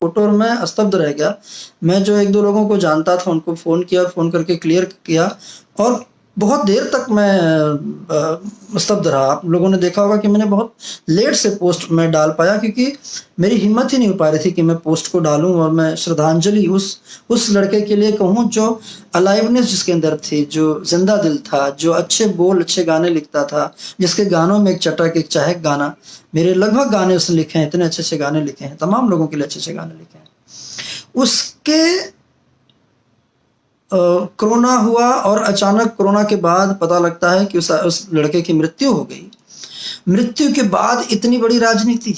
Photo और मैं स्तब्ध रह गया। मैं जो 1-2 लोगों को जानता था उनको फ़ोन किया, फ़ोन करके क्लियर किया और बहुत देर तक मैं स्तब्ध रहा। आप लोगों ने देखा होगा कि मैंने बहुत लेट से पोस्ट मैं डाल पाया क्योंकि मेरी हिम्मत ही नहीं हो पा रही थी कि मैं पोस्ट को डालूँ और मैं श्रद्धांजलि उस लड़के के लिए कहूँ जो अलाइवनेस जिसके अंदर थी, जो ज़िंदा दिल था, जो अच्छे बोल, अच्छे गाने लिखता था, जिसके गानों में एक चटक, एक चहक गाना। मेरे लगभग गाने उसने लिखे हैं, इतने अच्छे-अच्छे गाने लिखे हैं, तमाम लोगों के लिए अच्छे-अच्छे गाने लिखे हैं। उसके कोरोना हुआ और अचानक कोरोना के बाद पता लगता है कि उस लड़के की मृत्यु हो गई। मृत्यु के बाद इतनी बड़ी राजनीति,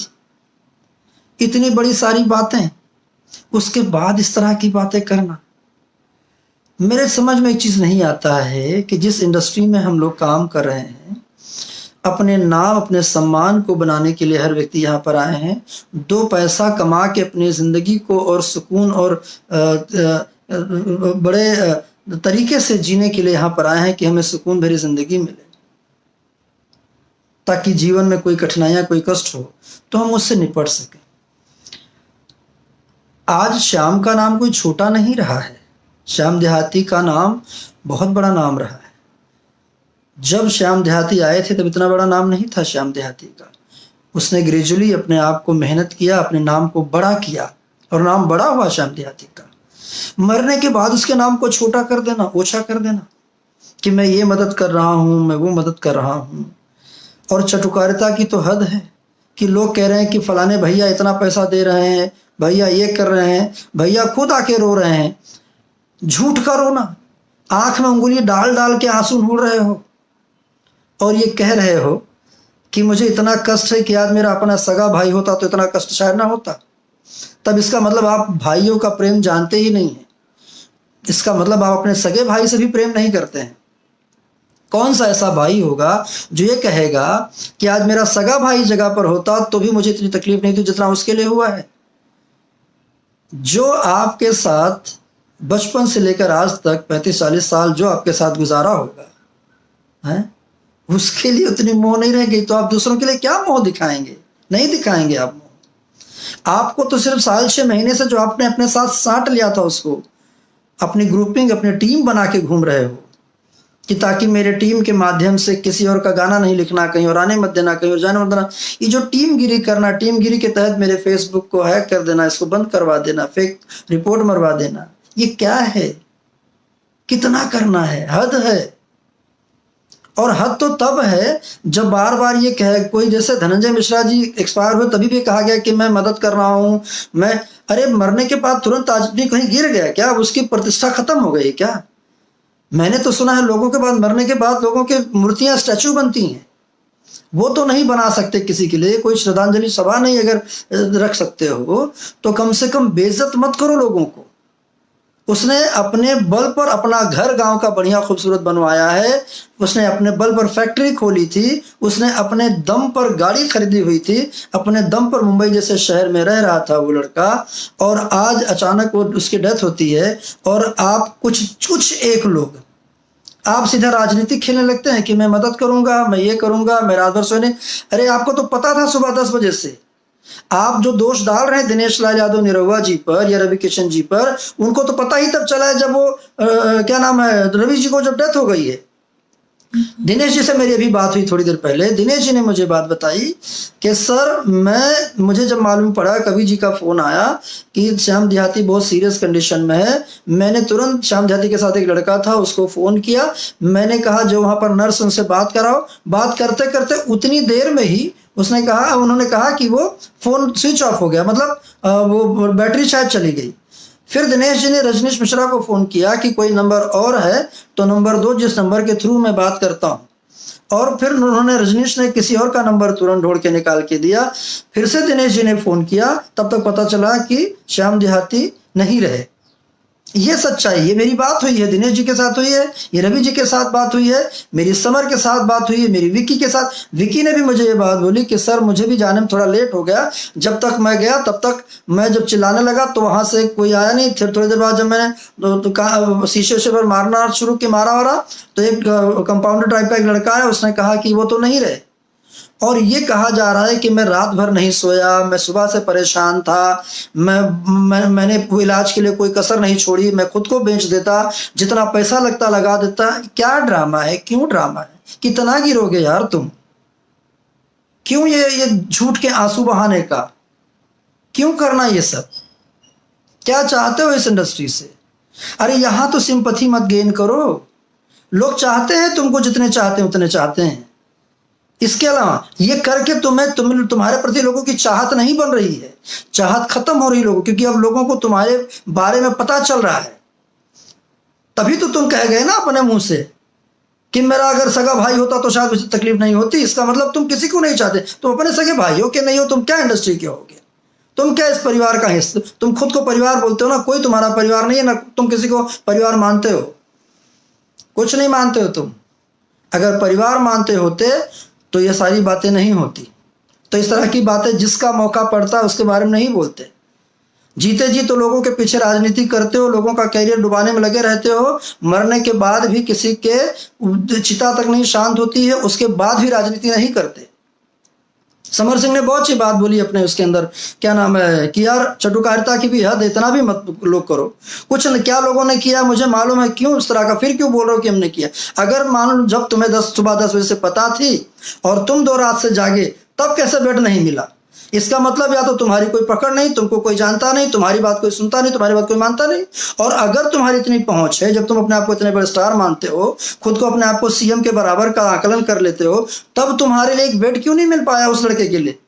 इतनी बड़ी सारी बातें, उसके बाद इस तरह की बातें करना, मेरे समझ में एक चीज़ नहीं आता है कि जिस इंडस्ट्री में हम लोग काम कर रहे हैं, अपने नाम, अपने सम्मान को बनाने के लिए हर व्यक्ति यहाँ पर आए हैं। 2 पैसा कमा के अपनी ज़िंदगी को और सुकून और बड़े तरीके से जीने के लिए यहाँ पर आए हैं कि हमें सुकून भरी ज़िंदगी मिले, ताकि जीवन में कोई कठिनाइयाँ, कोई कष्ट हो तो हम उससे निपट सकें। आज श्याम का नाम कोई छोटा नहीं रहा है। श्याम देहाती का नाम बहुत बड़ा नाम रहा है। जब श्याम देहाती आए थे तब इतना बड़ा नाम नहीं था श्याम देहाती का। उसने ग्रेजुअली अपने आप को मेहनत किया, अपने नाम को बड़ा किया और नाम बड़ा हुआ श्याम देहाती का। मरने के बाद उसके नाम को छोटा कर देना, ओछा कर देना कि मैं ये मदद कर रहा हूँ, मैं वो मदद कर रहा हूँ। और चटुकारिता की तो हद है कि लोग कह रहे हैं कि फलाने भैया इतना पैसा दे रहे हैं, भैया ये कर रहे हैं, भैया खुद आके रो रहे हैं। झूठ का रोना, आंख में उंगली डाल डाल के आंसू ढूंढ रहे हो और ये कह रहे हो कि मुझे इतना कष्ट है कि आज मेरा अपना सगा भाई होता तो इतना कष्ट शायद ना होता। तब इसका मतलब आप भाइयों का प्रेम जानते ही नहीं हैं। इसका मतलब आप अपने सगे भाई से भी प्रेम नहीं करते हैं। कौन सा ऐसा भाई होगा जो ये कहेगा कि आज मेरा सगा भाई जगह पर होता तो भी मुझे इतनी तकलीफ नहीं थी जितना उसके लिए हुआ है। जो आपके साथ बचपन से लेकर आज तक 35-40 साल जो आपके साथ गुजारा होगा, हैं, उसके लिए उतनी मोह नहीं रह गई तो आप दूसरों के लिए क्या मोह दिखाएंगे? नहीं दिखाएंगे आप मोह। आपको तो सिर्फ साल 6 महीने से जो आपने अपने साथ साट लिया था उसको अपनी ग्रुपिंग, अपनी टीम बना के घूम रहे हो कि ताकि मेरे टीम के माध्यम से किसी और का गाना नहीं लिखना, कहीं और आने मत देना, कहीं और जाने मत देना। ये जो टीम गिरी करना, टीम गिरी के तहत मेरे फेसबुक को हैक कर देना, इसको बंद करवा देना, फेक रिपोर्ट मरवा देना, ये क्या है? कितना करना है? हद है। और हद तो तब है जब बार बार ये कहे कोई, जैसे धनंजय मिश्रा जी एक्सपायर हुए तभी भी कहा गया कि मैं मदद कर रहा हूँ, मैं, अरे मरने के बाद तुरंत आदमी कहीं गिर गया क्या? उसकी प्रतिष्ठा खत्म हो गई क्या? मैंने तो सुना है लोगों के बाद, मरने के बाद लोगों के मूर्तियां, स्टैचू बनती हैं। वो तो नहीं बना सकते किसी के लिए, कोई श्रद्धांजलि सभा नहीं अगर रख सकते हो तो कम से कम बेइज्जत मत करो लोगों को। उसने अपने बल पर अपना घर गांव का बढ़िया खूबसूरत बनवाया है, उसने अपने बल पर फैक्ट्री खोली थी, उसने अपने दम पर गाड़ी खरीदी हुई थी, अपने दम पर मुंबई जैसे शहर में रह रहा था वो लड़का, और आज अचानक वो उसकी डेथ होती है और आप कुछ एक लोग आप सीधा राजनीति खेलने लगते हैं कि मैं मदद करूंगा, मैं ये करूंगा, मैं रात भर सोने। अरे आपको तो पता था सुबह 10 बजे से। आप जो दोष डाल रहे हैं दिनेश लाल यादव निरहुआ जी पर या रवि किशन जी पर, उनको तो पता ही तब चला है जब वो क्या नाम है, रवि जी को जब डेथ हो गई है। दिनेश जी से मेरी अभी बात हुई थोड़ी देर पहले। दिनेश जी ने मुझे बात बताई कि सर मुझे जब मालूम पड़ा, कवि जी का फोन आया कि श्याम देहाती बहुत सीरियस कंडीशन में है, मैंने तुरंत श्याम देहाती के साथ एक लड़का था उसको फोन किया। मैंने कहा जो वहां पर नर्स उनसे बात कराओ। बात करते करते उतनी देर में ही उन्होंने कहा कि वो फोन स्विच ऑफ हो गया, मतलब वो बैटरी शायद चली गई। फिर दिनेश जी ने रजनीश मिश्रा को फोन किया कि कोई नंबर और है तो नंबर दो, जिस नंबर के थ्रू मैं बात करता हूँ। और फिर उन्होंने, रजनीश ने किसी और का नंबर तुरंत ढूंढ के निकाल के दिया। फिर से दिनेश जी ने फोन किया, तब तक पता चला कि श्याम देहाती नहीं रहे। ये सच्चाई, ये मेरी बात हुई है, दिनेश जी के साथ हुई है, ये रवि जी के साथ बात हुई है, मेरी समर के साथ बात हुई है, मेरी विकी के साथ। विकी ने भी मुझे ये बात बोली कि सर मुझे भी जाने में थोड़ा लेट हो गया, जब तक मैं गया तब तक मैं जब चिल्लाने लगा तो वहां से कोई आया नहीं। फिर थोड़ी देर बाद जब मैंने शीशे पर मारना शुरू किया, मारा तो एक कंपाउंडर टाइप का एक लड़का है, उसने कहा कि वो तो नहीं रहे। और ये कहा जा रहा है कि मैं रात भर नहीं सोया, मैं सुबह से परेशान था, मैंने वो इलाज के लिए कोई कसर नहीं छोड़ी, मैं खुद को बेच देता, जितना पैसा लगता लगा देता। क्या ड्रामा है, क्यों ड्रामा है, कितना गिरोगे यार तुम? क्यों ये झूठ के आंसू बहाने का, क्यों करना ये सब? क्या चाहते हो इस इंडस्ट्री से? अरे यहां तो सिंपैथी मत गेन करो। लोग चाहते हैं तुमको, जितने चाहते हैं उतने चाहते हैं। इसके अलावा ये करके तुम्हारे प्रति लोगों की चाहत नहीं बन रही है, चाहत खत्म हो रही लोगों, क्योंकि अब लोगों को तुम्हारे बारे में पता चल रहा है। तभी तो तुम कह गए ना अपने मुंह से कि मेरा अगर सगा भाई होता तो शायद मुझे तकलीफ नहीं होती। इसका मतलब तुम किसी को नहीं चाहते। तुम अपने सगे भाई हो कि नहीं हो, तुम क्या इंडस्ट्री के होगे, तुम क्या इस परिवार का हिस्सा? तुम खुद को परिवार बोलते हो ना, कोई तुम्हारा परिवार नहीं है ना, तुम किसी को परिवार मानते हो? कुछ नहीं मानते हो तुम। अगर परिवार मानते होते तो ये सारी बातें नहीं होती। तो इस तरह की बातें जिसका मौका पड़ता है उसके बारे में नहीं बोलते। जीते जी तो लोगों के पीछे राजनीति करते हो, लोगों का कैरियर डुबाने में लगे रहते हो, मरने के बाद भी किसी के चिता तक नहीं शांत होती है, उसके बाद भी राजनीति नहीं करते। समर सिंह ने बहुत अच्छी बात बोली अपने उसके अंदर, क्या नाम है, कि यार चटुकारिता की भी हद, इतना भी मत लोग करो। कुछ न, क्या लोगों ने किया मुझे मालूम है, क्यों इस तरह का, फिर क्यों बोल रहे हो कि हमने किया? अगर मान लो जब तुम्हें सुबह 10 बजे से पता थी और तुम 2 रात से जागे, तब कैसे बेड नहीं मिला? इसका मतलब या तो तुम्हारी कोई पकड़ नहीं, तुमको कोई जानता नहीं, तुम्हारी बात कोई सुनता नहीं, तुम्हारी बात कोई मानता नहीं। और अगर तुम्हारी इतनी पहुंच है, जब तुम अपने आप को इतने बड़े स्टार मानते हो, खुद को अपने आप को सीएम के बराबर का आकलन कर लेते हो, तब तुम्हारे लिए एक बेड क्यों नहीं मिल पाया उस लड़के के लिए?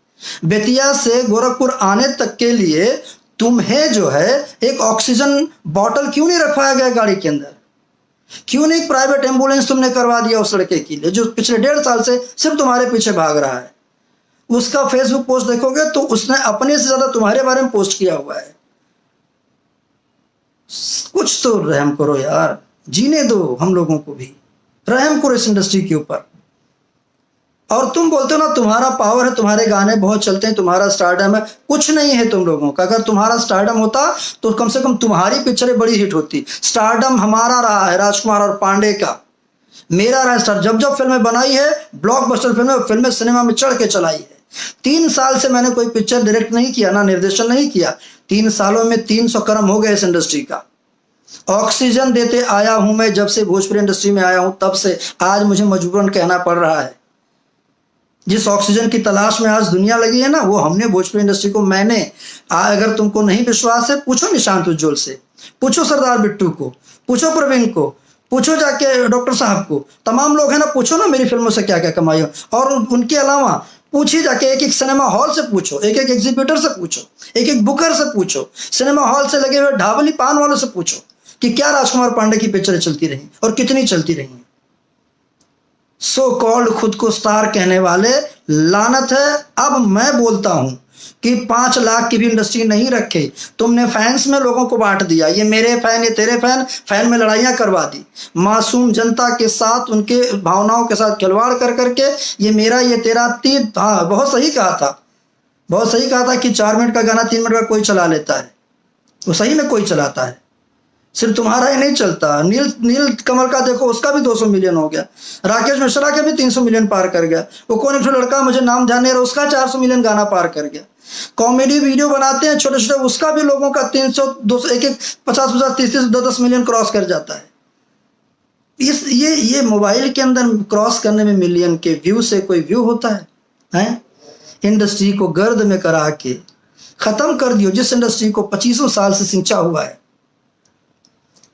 बेतिया से गोरखपुर आने तक के लिए तुम्हें जो है एक ऑक्सीजन बॉटल क्यों नहीं रखवाया गया गाड़ी के अंदर? क्यों नहीं एक प्राइवेट एम्बुलेंस तुमने करवा दिया उस लड़के के लिए, जो पिछले 1.5 साल से सिर्फ तुम्हारे पीछे भाग रहा है? उसका फेसबुक पोस्ट देखोगे तो उसने अपने से ज्यादा तुम्हारे बारे में पोस्ट किया हुआ है। कुछ तो रहम करो यार, जीने दो हम लोगों को भी, रहम करो इस इंडस्ट्री के ऊपर। और तुम बोलते हो ना तुम्हारा पावर है, तुम्हारे गाने बहुत चलते हैं, तुम्हारा स्टारडम है। कुछ नहीं है तुम लोगों का। अगर तुम्हारा स्टारडम होता तो कम से कम तुम्हारी पिक्चरें बड़ी हिट होती। स्टारडम हमारा रहा है, राजकुमार और पांडे का, मेरा रहा स्टार। जब जब फिल्में बनाई है, ब्लॉकबस्टर फिल्में सिनेमा में चढ़ के चलाई है। 3 साल से मैंने कोई पिक्चर डायरेक्ट नहीं किया, ना निर्देशन नहीं किया। 3 सालों में 300 कर्म हो गए इस इंडस्ट्री का। ऑक्सीजन देते आया हूं मैं, जब से भोजपुरी इंडस्ट्री में आया हूं तब से आज मुझे मजबूरन कहना पड़ रहा है। जिस ऑक्सीजन की तलाश में आज दुनिया लगी है ना, वो हमने भोजपुरी इंडस्ट्री को, मैंने। अगर तुमको नहीं विश्वास है, पूछो निशांत उज्ज्वल से, पूछो सरदार बिट्टू को, पूछो प्रवीण को, पूछो जाके डॉक्टर साहब को, तमाम लोग हैं ना, पूछो ना मेरी फिल्मों से क्या क्या कमाई हो। और उनके अलावा पूछिए जाके एक एक सिनेमा हॉल से पूछो, एक एक एग्जीबिटर से पूछो, एक एक बुकर से पूछो, सिनेमा हॉल से लगे हुए ढाबली पान वालों से पूछो कि क्या राजकुमार पांडे की पिक्चरें चलती रही और कितनी चलती रही। सो कॉल्ड खुद को स्टार कहने वाले, लानत है। अब मैं बोलता हूं कि 5 लाख की भी इंडस्ट्री नहीं रखे। तुमने फैंस में लोगों को बांट दिया, ये मेरे फैन, ये तेरे फैन, फैन में लड़ाइयां करवा दी। मासूम जनता के साथ, उनके भावनाओं के साथ खिलवाड़ कर करके, ये मेरा ये तेरा। हाँ, बहुत सही कहा था, बहुत सही कहा था कि 4 मिनट का गाना 3 मिनट का कोई चला लेता है। वो सही में कोई चलाता है, सिर्फ तुम्हारा ही नहीं चलता। नील कमल का देखो, उसका भी 200 मिलियन हो गया। राकेश मिश्रा के भी 300 मिलियन पार कर गया। वो कौन एक लड़का, मुझे नाम ध्यान नहीं रहा, उसका 400 मिलियन गाना पार कर गया। कॉमेडी वीडियो बनाते हैं छोटे छोटे, उसका भी लोगों का 300, 200, एक 50, 30, 10 मिलियन क्रॉस कर जाता है। ये मोबाइल के अंदर क्रॉस करने में मिलियन के व्यू से कोई व्यू होता है? इंडस्ट्री को गर्द में करा के खत्म कर दियो, जिस इंडस्ट्री को 25 साल से सिंचा हुआ है,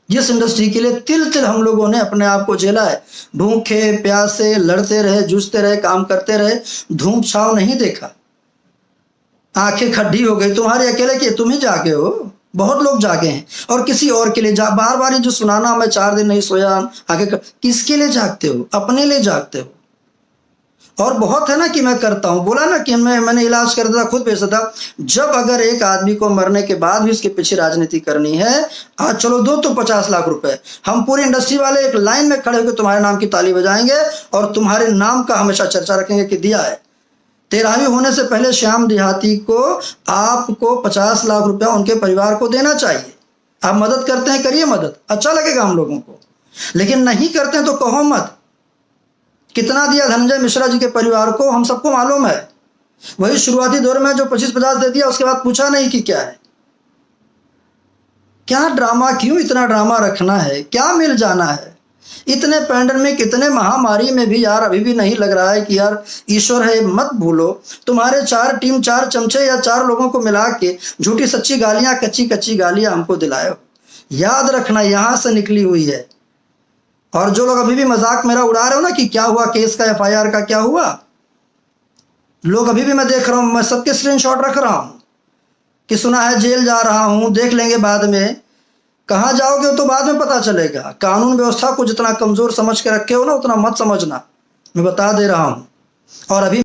जिस इंडस्ट्री के लिए तिल तिल हम लोगों ने अपने आप को झेला है। भूखे प्यासे लड़ते रहे, जूझते रहे, काम करते रहे, धूप छाव नहीं देखा। आंखें खड्डी हो गई तुम्हारे अकेले की, तुम ही जागे हो, बहुत लोग जागे हैं। और किसी और के लिए बार बार ये जो सुनाना, मैं 4 दिन नहीं सोया, आगे किसके लिए जागते हो? अपने लिए जागते हो। और बहुत है ना कि मैं करता हूं, बोला ना कि मैंने इलाज कर दिया, खुद बेचता था। जब अगर एक आदमी को मरने के बाद भी उसके पीछे राजनीति करनी है, आज चलो दो तो 50 लाख रुपए, हम पूरी इंडस्ट्री वाले एक लाइन में खड़े होकर तुम्हारे नाम की ताली बजाएंगे और तुम्हारे नाम का हमेशा चर्चा रखेंगे कि दिया है। 13वीं होने से पहले श्याम देहाती को, आपको 50 लाख रुपया उनके परिवार को देना चाहिए। आप मदद करते हैं, करिए मदद, अच्छा लगेगा हम लोगों को। लेकिन नहीं करते हैं तो कहो मत, कितना दिया धनंजय मिश्रा जी के परिवार को हम सबको मालूम है। वही शुरुआती दौर में जो 25-50 दे दिया, उसके बाद पूछा नहीं कि क्या है। क्या ड्रामा, क्यों इतना ड्रामा रखना है, क्या मिल जाना है। इतने पैंडेमिक, इतने महामारी में भी यार अभी भी नहीं लग रहा है कि यार ईश्वर है। मत भूलो, तुम्हारे 4 टीम 4 चमचे या 4 लोगों को मिला के झूठी सच्ची गालियां, कच्ची कच्ची गालियां हमको दिलाए हो। याद रखना, यहां से निकली हुई है। और जो लोग अभी भी मजाक मेरा उड़ा रहे हो ना कि क्या हुआ केस का, FIR का क्या हुआ, लोग अभी भी मैं देख रहा हूं, मैं सबके स्क्रीनशॉट रख रहा हूं कि सुना है जेल जा रहा हूं, देख लेंगे बाद में। कहां जाओगे तो बाद में पता चलेगा। कानून व्यवस्था को जितना कमजोर समझ के रखे हो ना, उतना मत समझना, मैं बता दे रहा हूं। और अभी